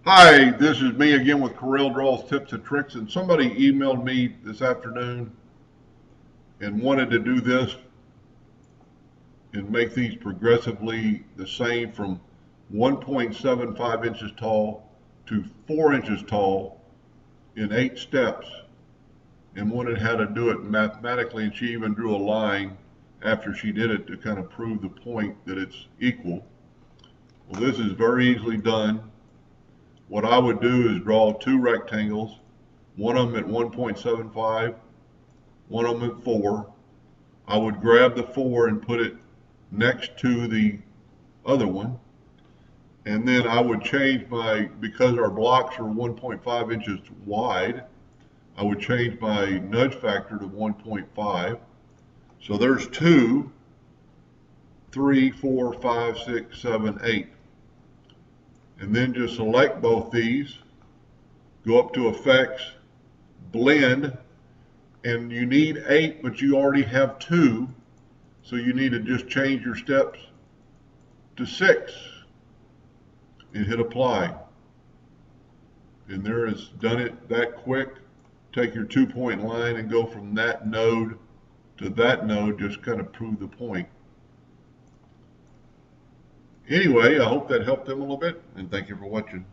Hi, this is me again with Corel Draws Tips and Tricks, and somebody emailed me this afternoon and wanted to do this and make these progressively the same from 1.75 inches tall to 4 inches tall in 8 steps, and wanted how to do it mathematically, and she even drew a line after she did it to kind of prove the point that it's equal. Well, this is very easily done. What I would do is draw 2 rectangles, one of them at 1.75, one of them at 4. I would grab the 4 and put it next to the other one, and then I would change because our blocks are 1.5 inches wide, I would change my nudge factor to 1.5. So there's 2, 3, 4, 5, 6, 7, 8. And then just select both these, go up to Effects, Blend, and you need 8, but you already have 2, so you need to just change your steps to 6 and hit Apply. And there is done it that quick. Take your 2-point line and go from that node to that node, just kind of prove the point. Anyway, I hope that helped them a little bit, and thank you for watching.